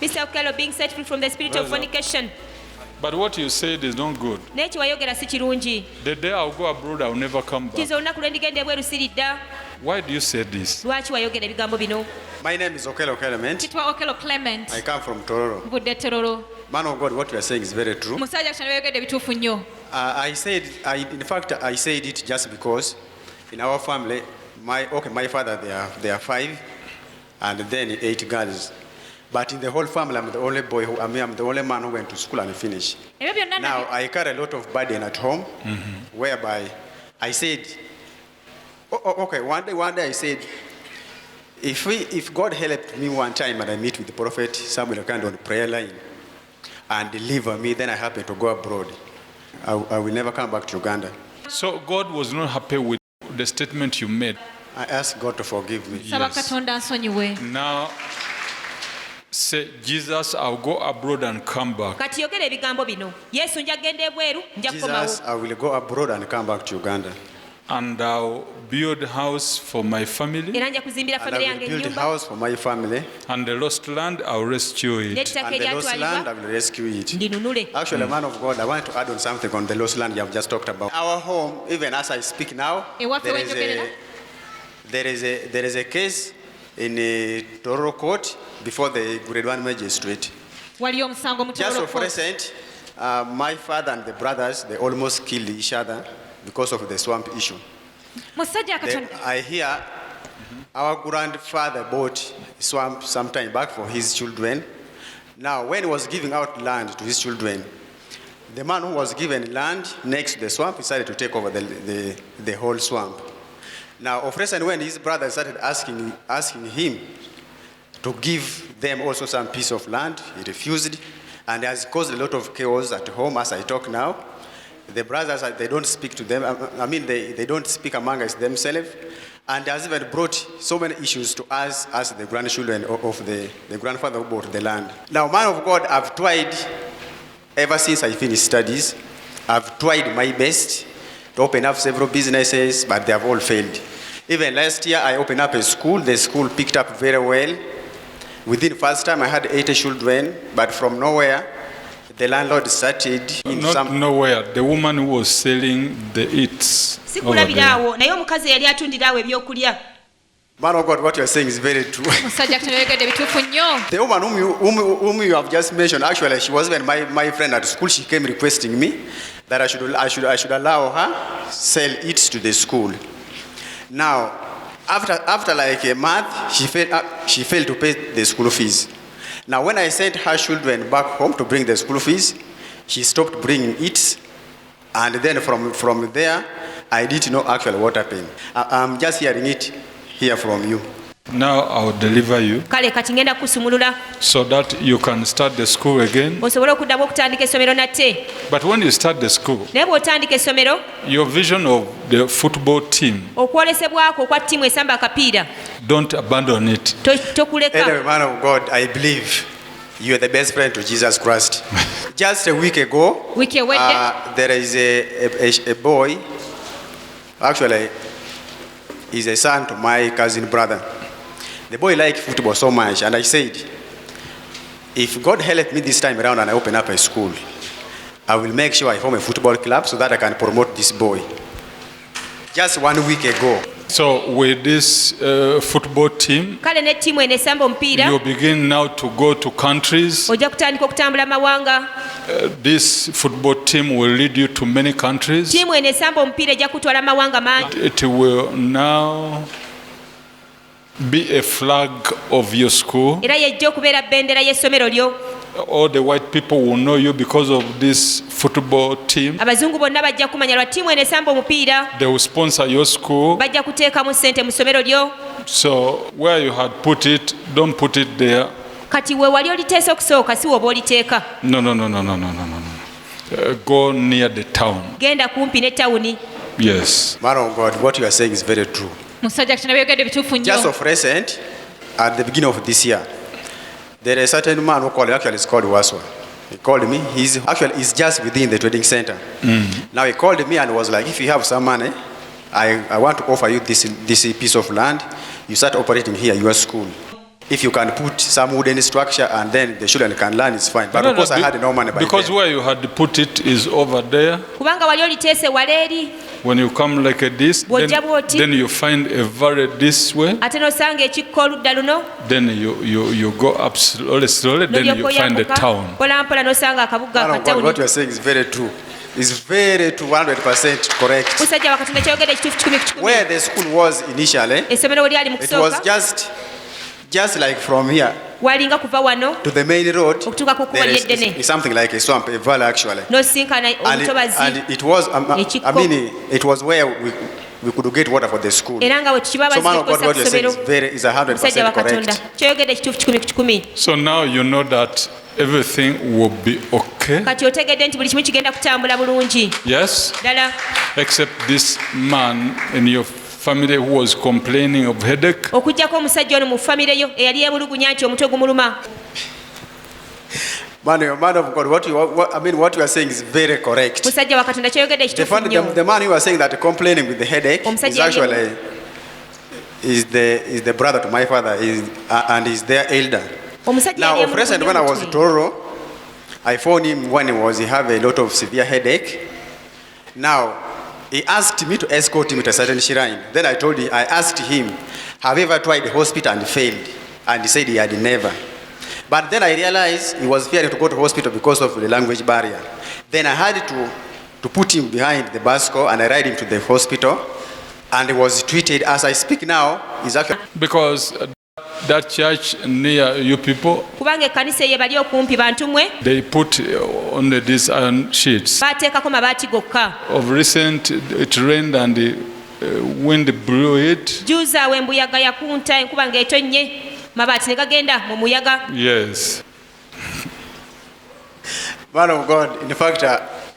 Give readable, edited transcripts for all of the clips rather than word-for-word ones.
Mr. Okello being set free from the spirit of fornication. But what you said is not good. Naye kiwayogera si kirungi. The day I'll go abroad, I'll never come back. Kiza olunaku lwe ndigenda ebweru siridda. Why do you say this? Lwaki wayogera ebigambo bino? My name is Okello Clement. Kitwa Okello Clement. I come from Tororo. Mvudde Tororo. Man of God, what you are saying is very true. Musajja kyano yogedde bituufu nnyo. I said it just because in our family, my father, they are 5, and then 8 girls. But in the whole family, I'm the only boy I'm the only man who went to school and finished. Now I carry a lot of burden at home, whereby I said, one day I said, if God helped me one time and I meet with the prophet Samuel Okando on the prayer line and deliver me, then I happen to go abroad, I will never come back to Uganda. So God was not happy with the statement you made. I asked God to forgive me. Yes. Now, say, Jesus, I'll go abroad and come back. Kati yogera ebigambo bino. Yesu nja genda ebweru, nja kukomawo. Jesus, I will go abroad and come back to Uganda. And I'll build a house for my family. Era nja kuzimbira And family I yange will build a ennyumba. house for my family. And the lost land, I'll rescue it. N'ettaka And the lost land, I eryatwalibwa will rescue it. ndinunule. Actually, man of God, I want to add on something on the lost land you have just talked about. Our home, even as I speak now, there is a case in Tororo Court before the Grade 1 Magistrate. Just of recent, my father and the brothers, they almost killed each other because of the swamp issue. I hear our grandfather bought swamp some time back for his children. Now, when he was giving out land to his children, the man who was given land next to the swamp decided to take over the whole swamp. Now, of recent, when his brothers started asking him to give them also some piece of land, he refused, and has caused a lot of chaos at home as I talk now. The brothers, they don't speak to them. They don't speak among themselves, and has even brought so many issues to us as the grandchildren of the grandfather who bought the land. Now, man of God, I've tried, ever since I finished studies, I've tried my best to open up several businesses, but they have all failed. Even last year, I opened up a school. The school picked up very well. Within first time, I had 80 children, but from nowhere, the landlord started nowhere. The woman who was selling the eats. Sikulabirawo naye omukazi yali atundirawo ebyokulya. Man of God, what you are saying is very true. The woman whom you have just mentioned, actually, she was even my friend at school. She came requesting me that I should allow her sell it to the school. Now, after like a month, she failed to pay the school fees. Now, when I sent her children back home to bring the school fees, she stopped bringing it, and then from there, I didn't know actually what happened. I'm just hearing it here from you. Now I'll deliver you Kale kati ngenda kusumulula so that you can start the school again. osobola okuddamu okutandika essomero nate. But when you start the school, Naye bw'otandika essomero, your vision of the football team, okwolesebwako okwa ttiimu esamba akapiira don't abandon it. tokuleka. Anyway, man of God, I believe you are the best friend to Jesus Christ. Just a week ago, there is a boy, actually, he's a son to my cousin brother. The boy liked football so much, and I said, if God help me this time around and I open up a school, I will make sure I form a football club so that I can promote this boy. Just 1 week ago. So with this football team, Kale ne ttiimu eno esamba omupiira, you begin now to go to countries. ojja kutandika okutambula mawanga. This football team will lead you to many countries. Ttiimu eno esamba omupiira ejja kutwala mawanga mangi. It will now be a flag of your school. Era yejja okubeera bendera y'essomero lyo. All the white people will know you because of this football team. Abazungu bonna bajja kumanya lwa ttiimu eno esamba omupiira. They will sponsor your school. Bajja kuteekamu ssente mu ssomero lyo. So where you had put it, don't put it there. Kati we wali oliteesa okusooka si woba oliteeka. No. Go near the town. Genda kumpi ne tawuni. Yes. Man of God, what you are saying is very true. Just of recent, at the beginning of this year, there is a certain man who called, actually it's called Waswa. He called me, he's just within the trading center. Now he called me and was like, if you have some money, I want to offer you this piece of land. You start operating here, your school. if you can put some wooden structure and then the children can learn, it's fine. But No, of course, no, I had no money by because then. where you had put it is over there. kubanga wali oliteese wala eri When you come like this, Bw'ojja bw'oti. then you find a valley this way. ate n'osanga ekikko oludda luno Then you go up slowly, then you find the town. mpolampola n'osanga akabuga Man of God, akatawuni what you are saying is very true. It's very true, 100% correct. musajja wa katonda kyayogedde ekituufu kikumi ku kikumi Where the school was initially, essomero we lyali mu it was kusooka just like from here walinga kuva wano to the main road. okutuuka ku kkubo There lyeddene is something like a swamp, a valley actually. n'osinkana And obutobazi it was, Ekikko. it was where we could get water for the school. era nga bwe tukiba So man of God, bazikozesa what ku you're saying ssomero is 100% musajja wa katonda correct. kyoyogedde ekituufu kikumi ku kikumi So now you know that everything will be okay. kati otegedde nti buli kimu kigenda kutambula bulungi Yes, ddala except this man in your family who was complaining of headache. okugjako omusajja ono mu famire yo eyali yeemulugunya nti omutwe gumuluma Man of God, what you are saying is very correct. musajja wa katonda kyoyogedde ekituufu nnyo The man who was saying that complaining with the headache is Omusajja actually is the brother to my father and is their elder. omusajja Now, yali of recent when I was in omutwe. Tororo, I found him when he had a lot of severe headache. Now, he asked me to escort him to a certain shrine. Then I asked him, have you ever tried the hospital and failed? And he said he had never. But then I realized he was fearing to go to hospital because of the language barrier. Then I had to put him behind the bus car and I ride him to the hospital. And he was treated. As I speak now, he's actually... Because that church near you people, kubanga ekkanisa eyo bali okumpi bantu mmwe they put only these iron sheets. baateekako mabaati gokka Of recent, it rained and the wind blew it. juuzi awo embuyaga yakunta enkuba ng'etonnye mabaati ne gagenda mu muyaga Yes. Man of God, in fact,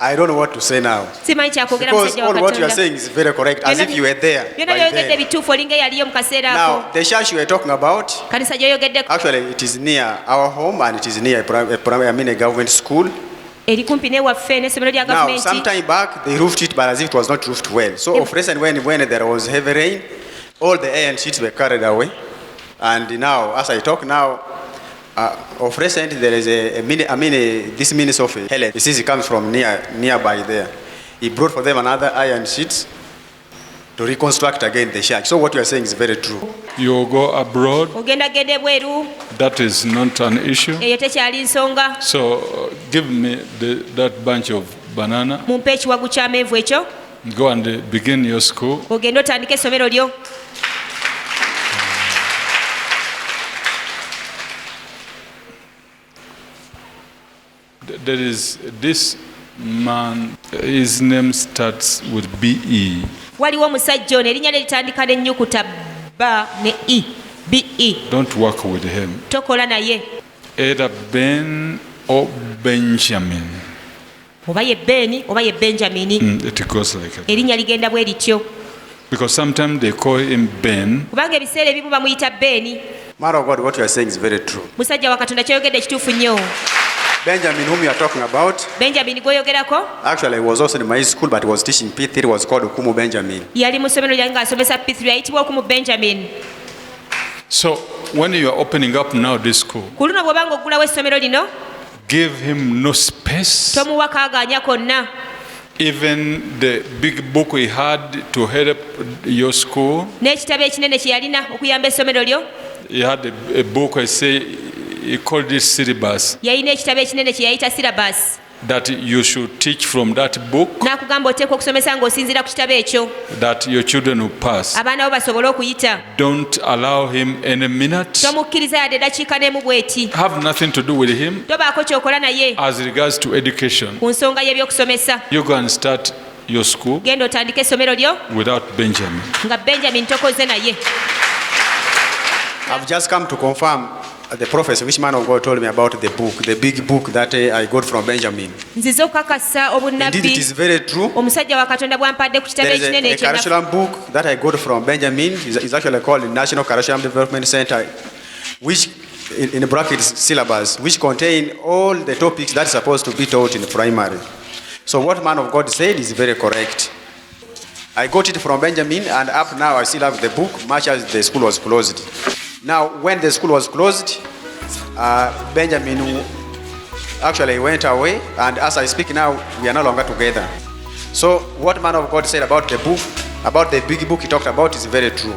I don't know what to say now. simanyi kyakwogera Because musajja wa all what you are katonda saying is very correct, as if you were there. byonna by byoyogedde then. bituufu olinga eyaliyo mu kaseera ako Now, the church you were talking about, kanisa gyoyogeddeko actually, it is near our home and it is near a government school. eri kumpi n'ewaffe n'essomero lya Now, gavumenti some time back, they roofed it, but as if it was not roofed well. So, of recent, when there was heavy rain, all the iron sheets were carried away. And now, as I talk now, of recent, there is this minister of health. He says he comes from nearby there. He brought for them another iron sheet to reconstruct again the church. So what you are saying is very true. You go abroad, ogendagenda ebweru that is not an issue. eyo tekyali nsonga So give me that bunch of banana. mumpe ekiwagu ky'amenvu ekyo Go and begin your school. ogende otandika essomero lyo There is this man, his name starts with B-E. waliwo omusajja ono erinnya lye litandika n'ennyukuta ba ne e be Don't work with him. tokola naye Either Ben or Benjamin. oba ye beeni oba ye benjamini It goes like that. erinnya ligenda bwe lityo Because sometimes they call him Ben, kubanga ebiseera ebimu bamuyita beeni Man of God, what you are saying is very true. musajja wa katonda kyeyogedde ekituufu nnyo Benjamin, whom you are talking about, benjamini gwoyogerako actually he was also in my school, but he was teaching P3, he was called Okumu Benjamin. yali mu ssomero lyange ng'asomesa p3 ayitibwa okumu benjamin So when you are opening up now this school, ku luno bw'oba nga oggulawo essomero lino give him no space. tomuwa kaaganya konna Even the big book he had to help your school, n'ekitabo ekinene kye yalina okuyamba essomero lyo he had a book, I say, he called it syllabus, yalina ekitabo ekinene kye yayita syllabus that you should teach from that book, n'akugamba oteekwa okusomesa ng'osinziira ku kitabo ekyo that your children will pass. abaana bo basobole okuyita Don't allow him any minute. tomukkiriza yadde eddakiika n'emu bw'eti Have nothing to do with him tobaako kyokola naye as regards to education. ku nsonga y'ebyokusomesa You go and start your school genda otandika essomero lyo without Benjamin. nga benjamin tokoze naye I've just come to confirm the prophecy which man of God told me about the book, the big book that I got from Benjamin. nzize okukakasa Indeed, it obunnabbi is very true. omusajja wa katonda bwampadde ku kitabo There is ekinene a curriculum book that I got from Benjamin. It's actually called the National Curriculum Development Center, which in brackets syllabus, which contain all the topics that's supposed to be taught in primary. So what man of God said is very correct. I got it from Benjamin, and up now I still have the book, much as the school was closed. Now, when the school was closed, Benjamin actually went away, and as I speak now, we are no longer together. So what man of God said about the book, about the big book he talked about, is very true.